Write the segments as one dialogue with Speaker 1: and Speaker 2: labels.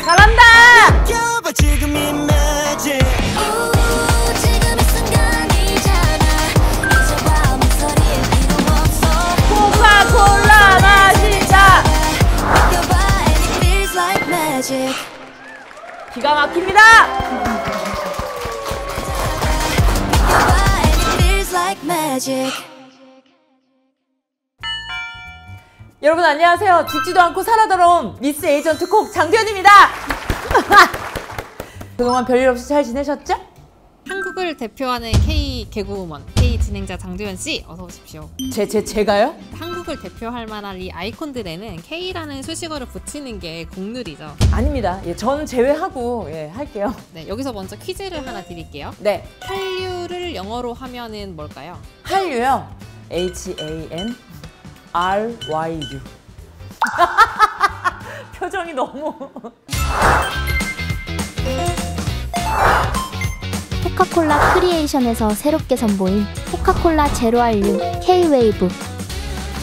Speaker 1: 잘한다. 코카콜라 마시자. 기가 막힙니다. 여러분 안녕하세요. 죽지도 않고 살아 돌아온 미스 에이전트 콕 장도연입니다. 그동안 별일 없이 잘 지내셨죠?
Speaker 2: 한국을 대표하는 K 개그우먼, K 진행자 장도연 씨 어서 오십시오.
Speaker 1: 제가요?
Speaker 2: 한국을 대표할 만한 이 아이콘들에는 K라는 수식어를 붙이는 게 국룰이죠.
Speaker 1: 아닙니다. 예, 전 제외하고 할게요.
Speaker 2: 네, 여기서 먼저 퀴즈를 하나 드릴게요.
Speaker 1: 네.
Speaker 2: 한류를 영어로 하면은 뭘까요?
Speaker 1: 한류요. HANRYU. 표정이 너무.
Speaker 3: 코카콜라 크리에이션에서 새롭게 선보인 코카콜라 제로 한류 K-웨이브.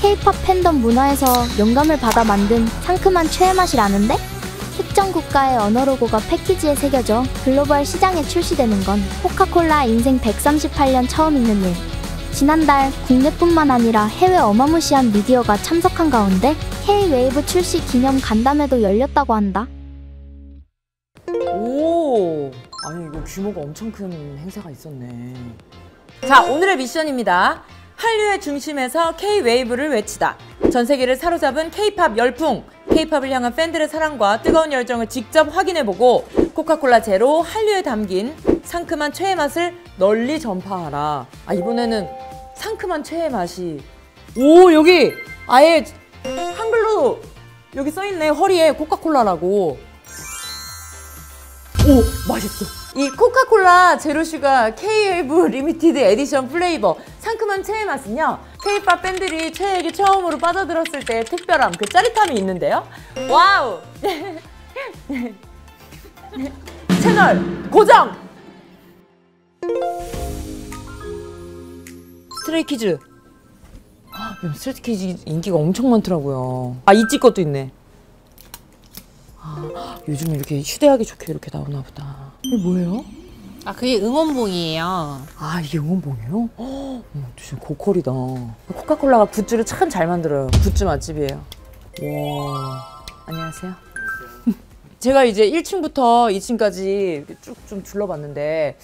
Speaker 3: K-팝 팬덤 문화에서 영감을 받아 만든 상큼한 최애 맛이라는데? 특정 국가의 언어 로고가 패키지에 새겨져 글로벌 시장에 출시되는 건 코카콜라 인생 138년 처음 있는 일. 지난달 국내뿐만 아니라 해외 어마무시한 미디어가 참석한 가운데 K-웨이브 출시 기념 간담회도 열렸다고 한다.
Speaker 1: 오, 아니 이거 규모가 엄청 큰 행사가 있었네. 자, 오늘의 미션입니다. 한류의 중심에서 K-웨이브를 외치다. 전 세계를 사로잡은 K-팝 열풍. K-팝을 향한 팬들의 사랑과 뜨거운 열정을 직접 확인해보고 코카콜라 제로 한류에 담긴 상큼한 최애 맛을 널리 전파하라. 아, 이번에는 상큼한 최애 맛이. 오, 여기 아예 한글로 여기 써있네. 허리에 코카콜라라고. 오, 맛있어. 이 코카콜라 제로슈가 K-웨이브 리미티드 에디션 플레이버 상큼한 최애 맛은요, K-팝 팬들이 최애에게 처음으로 빠져들었을 때의 특별함, 그 짜릿함이 있는데요. 와우! 채널 고정! 스트레이키즈. 스트레이키즈 인기가 엄청 많더라고요. 아, 이찌 것도 있네. 아, 요즘 이렇게 휴대하기 좋게 이렇게 나오나 보다. 이게 뭐예요?
Speaker 2: 아, 그게 응원봉이에요.
Speaker 1: 아, 이게 응원봉이에요? 진짜 고퀄이다. 코카콜라가 굿즈를 참 잘 만들어요. 굿즈 맛집이에요. 와, 안녕하세요. 제가 이제 1층부터 2층까지 쭉 좀 둘러봤는데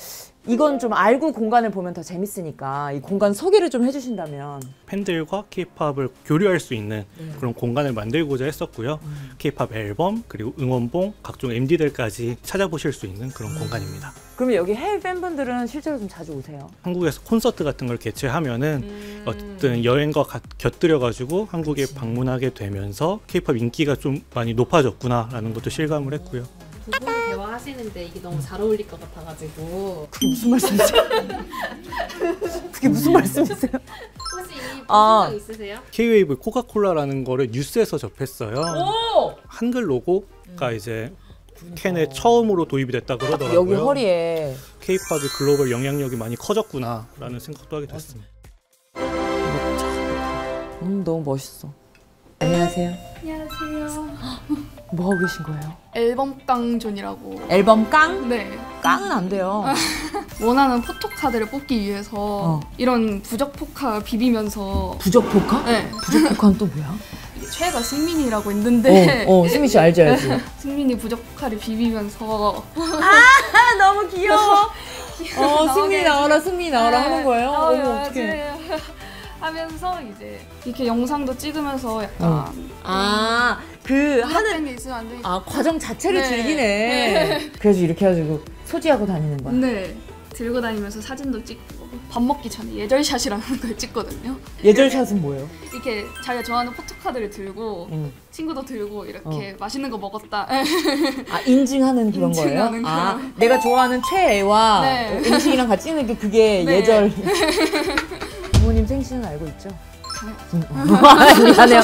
Speaker 1: 이건 좀 알고 공간을 보면 더 재밌으니까 이 공간 소개를 좀 해주신다면.
Speaker 4: 팬들과 K-팝을 교류할 수 있는 그런 공간을 만들고자 했었고요. K-팝 앨범, 그리고 응원봉, 각종 MD들까지 찾아보실 수 있는 그런 공간입니다.
Speaker 1: 그러면 여기 해외 팬분들은 실제로 좀 자주 오세요?
Speaker 4: 한국에서 콘서트 같은 걸 개최하면은 어떤 여행과 곁들여가지고 한국에 방문하게 되면서 K-팝 인기가 좀 많이 높아졌구나라는 것도 실감을 했고요.
Speaker 2: 두 분 대화하시는데 이게 너무 잘 어울릴 것 같아가지고.
Speaker 1: 그게 무슨 말씀이세요? 그게 무슨 말씀이세요?
Speaker 2: 혹시 이 보신 적 있으세요?
Speaker 4: K-웨이브 코카콜라라는 거를 뉴스에서 접했어요.
Speaker 1: 오!
Speaker 4: 한글 로고가 이제 캔에 처음으로 도입이 됐다 그러더라고요.
Speaker 1: 여기 허리에.
Speaker 4: K-팝의 글로벌 영향력이 많이 커졌구나라는 생각도 하게 됐습니다.
Speaker 1: 너무 멋있어. 안녕하세요.
Speaker 5: 안녕하세요.
Speaker 1: 뭐 하고 계신 거예요?
Speaker 5: 앨범 깡존이라고.
Speaker 1: 앨범 깡?
Speaker 5: 네.
Speaker 1: 깡은 안 돼요.
Speaker 5: 원하는 포토카드를 뽑기 위해서 이런 부적 포카 비비면서.
Speaker 1: 부적 포카?
Speaker 5: 네.
Speaker 1: 부적 포카는 또 뭐야?
Speaker 5: 최애가 승민이라고 있는데.
Speaker 1: 승민 씨 알지.
Speaker 5: 승민이 부적 포카를 비비면서.
Speaker 1: 아, 너무 귀여워. 승민이 나와라, 승민이 나와라
Speaker 5: 네.
Speaker 1: 하는 거예요? 어머, 어떡해.
Speaker 5: 네. 하면서 이제 이렇게 영상도 찍으면서 약간
Speaker 1: 하는
Speaker 5: 게 있으면 안 되니까.
Speaker 1: 아, 과정 자체를
Speaker 5: 네.
Speaker 1: 즐기네.
Speaker 5: 네.
Speaker 1: 그래서 이렇게 해가지고 소지하고 다니는 거야?
Speaker 5: 네. 들고 다니면서 사진도 찍고 밥 먹기 전에 예절샷이라는 걸 찍거든요.
Speaker 1: 예절샷은 뭐예요?
Speaker 5: 이렇게 자기가 좋아하는 포토카드를 들고 친구도 들고 이렇게 맛있는 거 먹었다.
Speaker 1: 아, 인증하는 그런 거예요?
Speaker 5: 인증하는
Speaker 1: 아, 내가 좋아하는 최애와
Speaker 5: 네.
Speaker 1: 음식이랑 같이 찍는 게 그게
Speaker 5: 네.
Speaker 1: 예절. 부모님 생신은 알고 있죠?
Speaker 5: 네.
Speaker 1: 미안해요.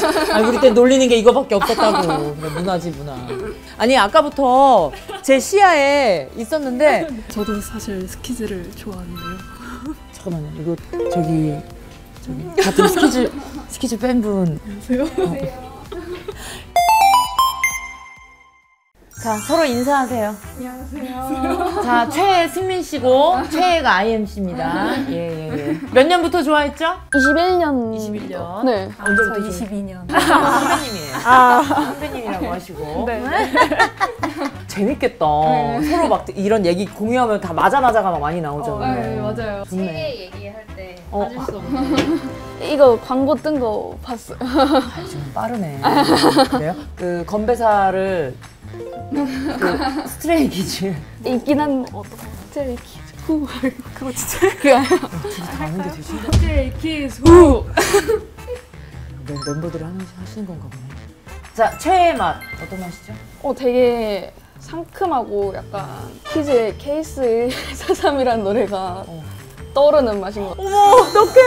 Speaker 1: 우리 때 놀리는 게 이거밖에 없었다고. 그래, 문화지, 문화. 아니, 아까부터 제 시야에 있었는데.
Speaker 6: 저도 사실 스키즈를 좋아하는데요.
Speaker 1: 잠깐만요. 이거 저기 같은 스키즈 팬분.
Speaker 6: 안녕하세요.
Speaker 1: 자, 서로 인사하세요.
Speaker 5: 안녕하세요.
Speaker 1: 자, 최승민 씨고 최애가 IMC입니다. 예. 몇 년부터 좋아했죠?
Speaker 3: 21년.
Speaker 1: 21년.
Speaker 3: 네.
Speaker 1: 언제부터?
Speaker 6: 22년.
Speaker 1: 선배님이에요. 선배님이라고 하시고.
Speaker 6: 네.
Speaker 1: 재밌겠다. 서로 막 이런 얘기 공유하면 다 맞아가 막 많이 나오잖아요.
Speaker 5: 네, 맞아요.
Speaker 1: 좋네.
Speaker 2: 세계 얘기할 때
Speaker 1: 어.
Speaker 2: 빠질 수 없는
Speaker 3: 이거 광고 뜬 거 봤어요.
Speaker 1: 아, 좀 빠르네. 그래요? 그 건배사를 그 스트레이키즈
Speaker 3: 있긴 한데 스트레이키즈 후
Speaker 6: 그거 진짜
Speaker 1: 다 아는데 되게 신기하다.
Speaker 6: 스트레이키즈 후.
Speaker 1: 멤버들이 하시는 건가 보네. 자, 최애 맛 어떤 맛이죠?
Speaker 3: 되게 상큼하고 약간 키즈의 케이스 143이라는 노래가 떠오르는 맛인 것 같아요.
Speaker 1: 어머, 어떡해.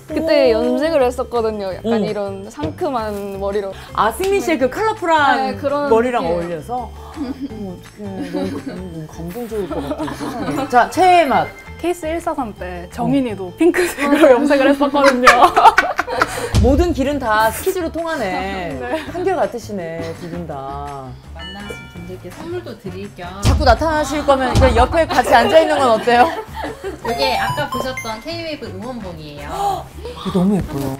Speaker 3: 그때 염색을 했었거든요. 약간
Speaker 1: 오.
Speaker 3: 이런 상큼한 머리로.
Speaker 1: 아, 승민 씨의 그 컬러풀한
Speaker 3: 네, 그런
Speaker 1: 머리랑
Speaker 3: 느낌.
Speaker 1: 어울려서 어머, 어떡해. 너무 감동적일 것 같아. 세상에. 자, 최애 맛.
Speaker 6: 케이스 143 때 정인이도 핑크색으로 염색을 했었거든요.
Speaker 1: 모든 길은 다 스키즈로 통하네. 한결 같으시네, 두 분 다.
Speaker 2: 만나신 분들께 선물도 드릴 겸
Speaker 1: 자꾸 나타나실 거면 이거 옆에 같이 앉아있는 건 어때요?
Speaker 2: 이게 아까 보셨던 K-웨이브 응원봉이에요.
Speaker 1: 이거 너무 예뻐요.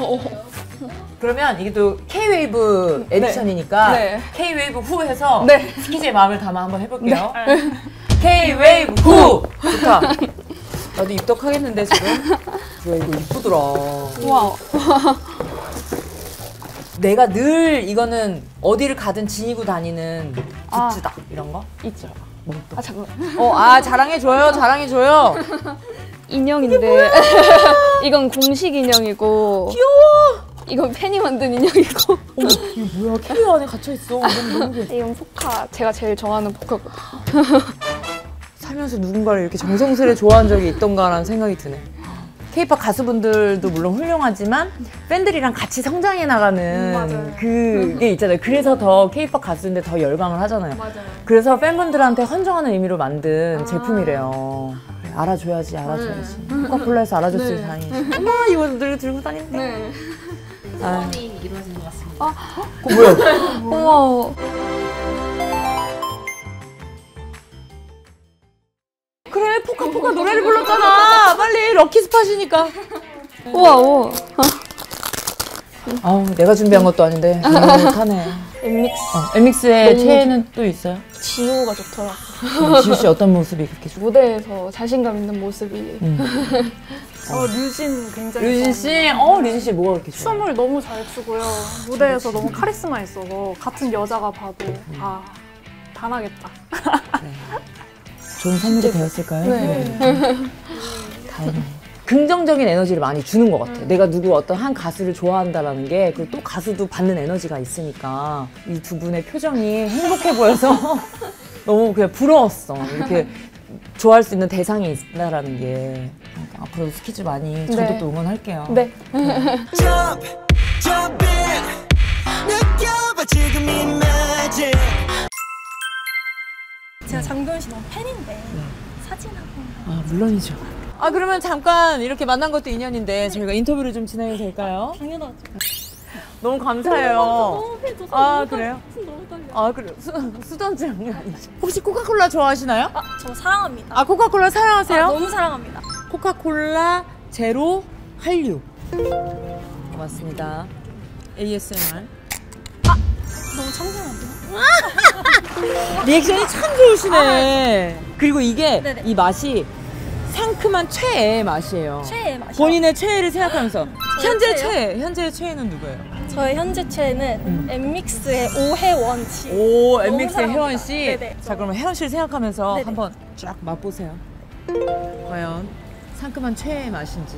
Speaker 1: 그러면 이게 또 K-웨이브 에디션이니까
Speaker 3: 네.
Speaker 1: K-웨이브 후 해서
Speaker 3: 네.
Speaker 1: 스키즈의 마음을 담아 한번 해볼게요. K-웨이브 후! 좋다. 나도 입덕하겠는데 지금? 야, 이거 이쁘더라.
Speaker 3: 와.
Speaker 1: 내가 늘 이거는 어디를 가든 지니고 다니는 굿즈다. 이런 거?
Speaker 3: 있죠.
Speaker 1: 뭐 또?
Speaker 3: 아 잠깐.
Speaker 1: 자랑해줘요. 자랑해줘요.
Speaker 3: 인형인데 이건 공식 인형이고.
Speaker 1: 귀여워.
Speaker 3: 이건 팬이 만든 인형이고.
Speaker 1: 어머, 이거 뭐야. 캐리어 안에 갇혀있어. 너무 귀여워.
Speaker 3: 이건 포카. 제가 제일 좋아하는 포카거든요.
Speaker 1: 살면서 누군가를 이렇게 정성스레 좋아한 적이 있던가라는 생각이 드네. K-pop 가수분들도 물론 훌륭하지만 팬들이랑 같이 성장해 나가는
Speaker 5: 맞아요.
Speaker 1: 그게 있잖아요. 그래서 더 K-pop 가수인데 더 열광을 하잖아요.
Speaker 5: 맞아요.
Speaker 1: 그래서 팬분들한테 헌정하는 의미로 만든 제품이래요. 그래, 알아줘야지. 코카콜라에서 알아줬으니 다행이지. 엄마 이거 늘 들고 다니는데.
Speaker 5: 네.
Speaker 2: 소원이 이루어진 것 같습니다.
Speaker 1: 그거 뭐야?
Speaker 3: 고마워.
Speaker 1: 그래, 포카포카 노래를 불렀잖아. 빨리 럭키 스팟이니까.
Speaker 3: 우와 우와.
Speaker 1: 아우, 내가 준비한 것도 아닌데 타네.
Speaker 3: 엠믹스.
Speaker 1: 엠믹스의
Speaker 3: 너무
Speaker 1: 최애는 또 있어요?
Speaker 3: 지우가 좋더라.
Speaker 1: 지우 씨 어떤 모습이 그렇게 좋아요?
Speaker 3: 무대에서 자신감 있는 모습이.
Speaker 6: 류진 굉장히
Speaker 1: 류진
Speaker 6: 좋아합니다.
Speaker 1: 씨, 류진 씨 뭐가 그렇게 좋아요?
Speaker 6: 춤을 너무 잘 추고요. 무대에서 너무 카리스마 있어서 같은 여자가 봐도 반하겠다.
Speaker 1: 좋은 선물이 되었을까요?
Speaker 3: 네.
Speaker 1: 다행이네. 긍정적인 에너지를 많이 주는 것 같아. 내가 누구 어떤 한 가수를 좋아한다라는 게, 그리고 또 가수도 받는 에너지가 있으니까 이 두 분의 표정이 행복해 보여서 너무 그냥 부러웠어. 이렇게 좋아할 수 있는 대상이 있다라는 게. 그러니까 앞으로 스키즈 많이 저도
Speaker 3: 네.
Speaker 1: 또 응원할게요.
Speaker 3: 네.
Speaker 7: Jump, jump in. 느껴봐 지금 이 magic.
Speaker 8: 제가 장도연 씨 너무 팬인데 사진하고
Speaker 1: 아, 물론이죠. 아, 그러면 잠깐 이렇게 만난 것도 인연인데 저희가 인터뷰를 좀 진행해도 될까요?
Speaker 8: 당연하죠.
Speaker 1: 너무 감사해요.
Speaker 8: 너무 팬. 저
Speaker 1: 아,
Speaker 8: 너무
Speaker 1: 그래요?
Speaker 8: 떨려. 너무 떨려.
Speaker 1: 아, 그래요? 수던지는 게 아니죠. 혹시 코카콜라 좋아하시나요?
Speaker 8: 저 사랑합니다.
Speaker 1: 아, 코카콜라 사랑하세요?
Speaker 8: 너무 사랑합니다.
Speaker 1: 코카콜라 제로 한류. 고맙습니다. ASMR.
Speaker 8: 너무 청량한데요?
Speaker 1: 리액션이 참 좋으시네. 그리고 이게
Speaker 8: 네네.
Speaker 1: 이 맛이 상큼한 최애 맛이에요.
Speaker 8: 최애 맛이요.
Speaker 1: 본인의 최애를 생각하면서 현재
Speaker 8: 최애요?
Speaker 1: 현재의 최애는 누구예요?
Speaker 8: 저의 현재 최애는 엠믹스의 오해원 씨.
Speaker 1: 오,
Speaker 8: 너무
Speaker 1: 엠믹스의
Speaker 8: 사랑합니다.
Speaker 1: 혜원 씨.
Speaker 8: 네네.
Speaker 1: 자, 그러면 혜원 씨를 생각하면서
Speaker 8: 네네.
Speaker 1: 한번 쫙 맛보세요. 과연 상큼한 최애의 맛인지.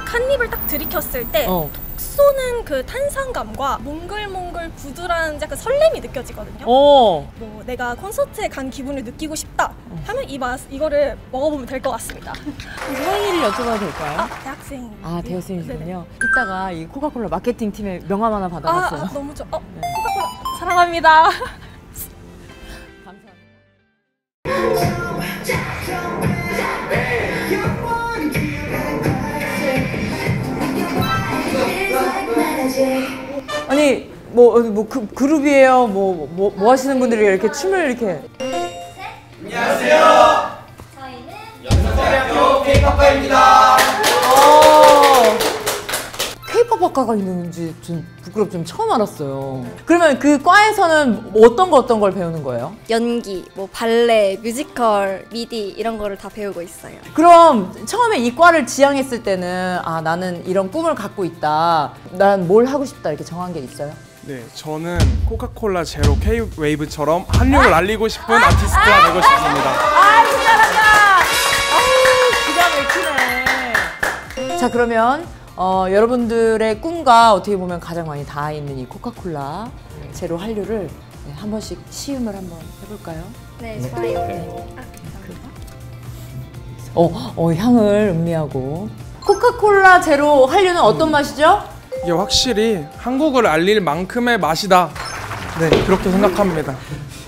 Speaker 8: 한 입을 딱 들이켰을 때
Speaker 1: 어.
Speaker 8: 쏘는 그 탄산감과 몽글몽글 부드러운 약간 설렘이 느껴지거든요.
Speaker 1: 어.
Speaker 8: 뭐 내가 콘서트에 간 기분을 느끼고 싶다 하면 이거를 먹어보면 될 것 같습니다.
Speaker 1: 성인이를 여쭤봐도 될까요?
Speaker 8: 대학생.
Speaker 1: 아, 대학생이시군요. 이따가 이 코카콜라 마케팅 팀의 명함 하나 받아갔어요.
Speaker 8: 너무 좋아. 코카콜라 사랑합니다.
Speaker 1: 아니, 그룹이에요? 뭐 하시는 분들이 이렇게 춤을 이렇게.
Speaker 9: 안녕하세요. 저희는 연성대학교 K-POP과입니다.
Speaker 1: K-POP 학과가 있는지 좀 부끄럽지만 처음 알았어요. 그러면 그 과에서는 어떤 걸 배우는 거예요?
Speaker 10: 연기, 뭐 발레, 뮤지컬, 미디 이런 거를 다 배우고 있어요.
Speaker 1: 그럼 처음에 이 과를 지향했을 때는 아 나는 이런 꿈을 갖고 있다. 난 뭘 하고 싶다 이렇게 정한 게 있어요?
Speaker 11: 네, 저는 코카콜라 제로 K-웨이브처럼 한류를 알리고 싶은 아티스트가 되고 싶습니다.
Speaker 1: 아이고 잘한다. 기가 막히네. 자 그러면 여러분들의 꿈과 어떻게 보면 가장 많이 닿아 있는 이 코카콜라 제로 한류를 한 번씩 시음을 한번 해볼까요?
Speaker 10: 네, 좋아요.
Speaker 1: 향을 음미하고. 코카콜라 제로 한류는 어떤 맛이죠?
Speaker 11: 이게 확실히 한국을 알릴 만큼의 맛이다. 네, 그렇게 생각합니다.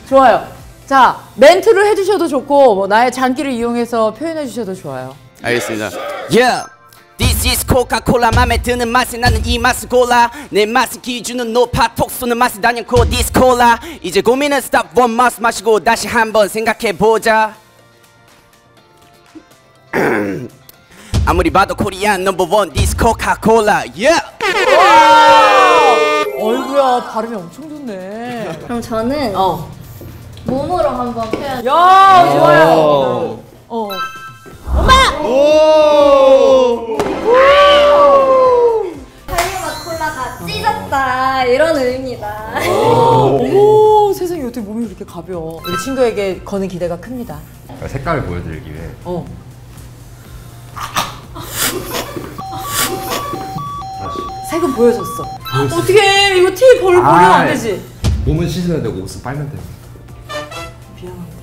Speaker 1: 좋아요. 자, 멘트를 해주셔도 좋고 뭐 나의 장기를 이용해서 표현해주셔도 좋아요.
Speaker 12: 알겠습니다. Yeah! This is Coca-Cola. 맘에 드는 맛에 나는 이 맛을 골라. 내 맛의 기준은 높아. 톡 쏘는 맛이 단연코 This Cola. 이제 고민은 stop one 맛 마시고 다시 한번 생각해보자. 아무리 봐도 코리안 넘버원 This Coca-Cola. Yeah!
Speaker 1: 어이구야 발음이 엄청 좋네.
Speaker 10: 그럼 저는 몸으로 한번 표현.
Speaker 1: 야 좋아요. 엄마!
Speaker 10: 한류맛 콜라가 찢었다 이런 의미입니다.
Speaker 1: 어머 세상에 어떻게 몸이 그렇게 가벼워. 우리 친구에게 거는 기대가 큽니다.
Speaker 13: 색깔을 보여드리기 위해
Speaker 1: 색은 보여줬어. 어떻게 이거 티 버리면 안 되지.
Speaker 13: 몸은 씻어야 되고 옷은 빨면 돼.
Speaker 1: 미안한데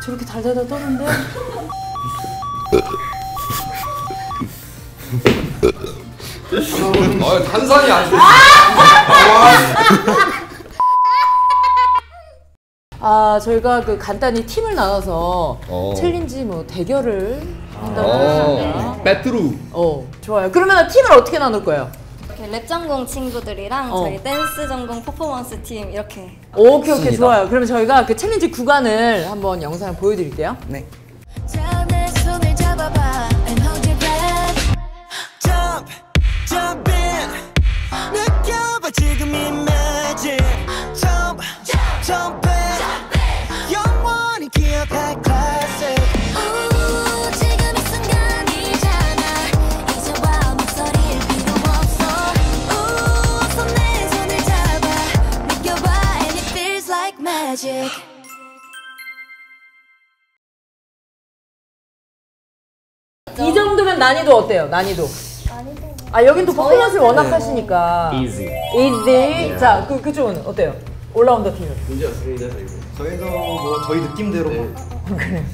Speaker 1: 저렇게 달달달 떠는데.
Speaker 13: 탄산이 안 돼.
Speaker 1: 저희가 그 간단히 팀을 나눠서 챌린지 뭐 대결을 한다고 하셨습니다.
Speaker 13: 배트루.
Speaker 1: 좋아요. 그러면 팀을 어떻게 나눌 거예요?
Speaker 10: 이렇게 랩 전공 친구들이랑 저희 댄스 전공 퍼포먼스 팀 이렇게.
Speaker 1: 오케이 좋아요. 그러면 저희가 그 챌린지 구간을 한번 영상을 보여드릴게요. 네.
Speaker 7: Jump in 느껴봐 지금 이 magic Jump in 영원히 기억할 classic 지금 이 순간이잖아 이제와 목소리일 필요 없어 어서 내 손을 잡아 느껴봐 and it feels like magic
Speaker 1: 이 정도면 난이도 어때요? 난이도? 여긴 또 퍼포먼스를 워낙 하시니까 easy. 자, 그쪽은 어때요? 올라온다 팀은?
Speaker 14: 문제 없습니다. 저희도 뭐 저희 느낌대로
Speaker 1: 그래.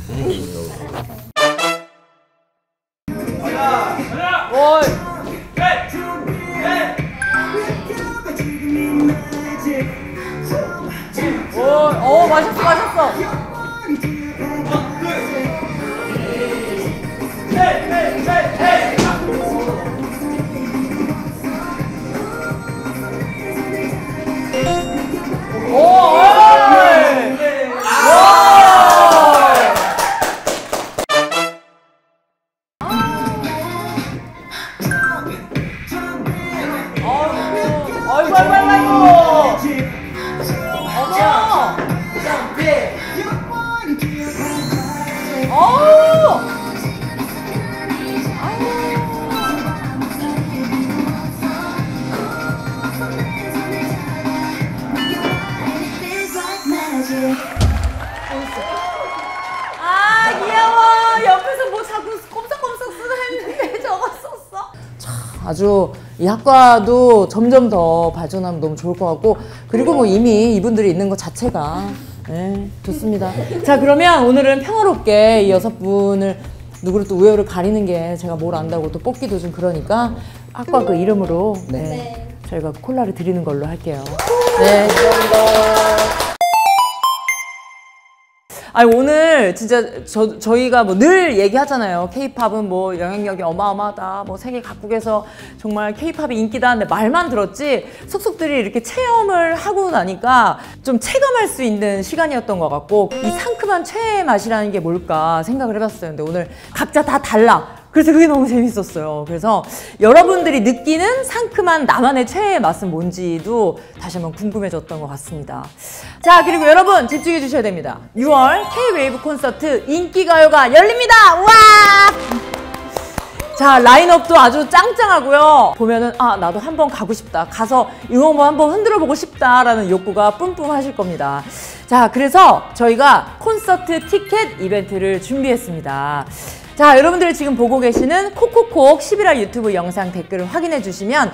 Speaker 1: 마셨어. 귀여워. 옆에서 뭐 자꾸 꼼짝꼼짝 쓰는데 저거 썼어. 아주 이 학과도 점점 더 발전하면 너무 좋을 것 같고, 그리고 뭐 이미 이분들이 있는 것 자체가 좋습니다. 자, 그러면 오늘은 평화롭게 이 6분을 누구를 또 우열을 가리는 게 제가 뭘 안다고 또 뽑기도 좀 그러니까 학과 그 이름으로 저희가 콜라를 드리는 걸로 할게요. 네. 아니 오늘 진짜 저희가 뭐 늘 얘기하잖아요. K-팝은 뭐 영향력이 어마어마하다. 뭐 세계 각국에서 정말 K-팝이 인기다. 근데 말만 들었지 속속들이 이렇게 체험을 하고 나니까 좀 체감할 수 있는 시간이었던 것 같고 이 상큼한 최애 맛이라는 게 뭘까 생각을 해봤어요. 근데 오늘 각자 다 달라. 그래서 그게 너무 재밌었어요. 그래서 여러분들이 느끼는 상큼한 나만의 최애의 맛은 뭔지도 다시 한번 궁금해졌던 것 같습니다. 자, 그리고 여러분 집중해 주셔야 됩니다. 6월 K-웨이브 콘서트 인기가요가 열립니다. 와! 자, 라인업도 아주 짱짱하고요. 보면은 아 나도 한번 가고 싶다. 가서 응원봉 한번 흔들어 보고 싶다라는 욕구가 뿜뿜 하실 겁니다. 자, 그래서 저희가 콘서트 티켓 이벤트를 준비했습니다. 자, 여러분들 지금 보고 계시는 콕콕콕 11월 유튜브 영상 댓글을 확인해 주시면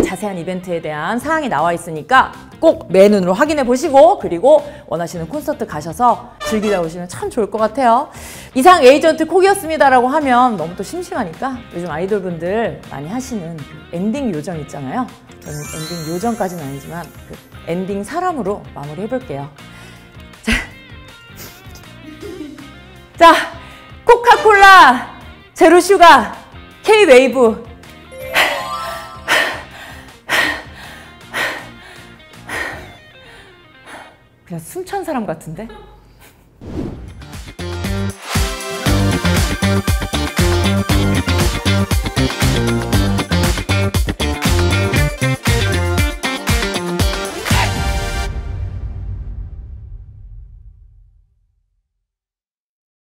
Speaker 1: 자세한 이벤트에 대한 사항이 나와 있으니까 꼭 맨눈으로 확인해 보시고 그리고 원하시는 콘서트 가셔서 즐기다 오시면 참 좋을 것 같아요. 이상 에이전트 콕이었습니다라고 하면 너무 또 심심하니까 요즘 아이돌분들 많이 하시는 그 엔딩 요정 있잖아요. 저는 엔딩 요정까지는 아니지만 그 엔딩 사람으로 마무리 해볼게요. 자, 코카콜라 제로슈가 K-웨이브 그냥 숨찬 사람 같은데?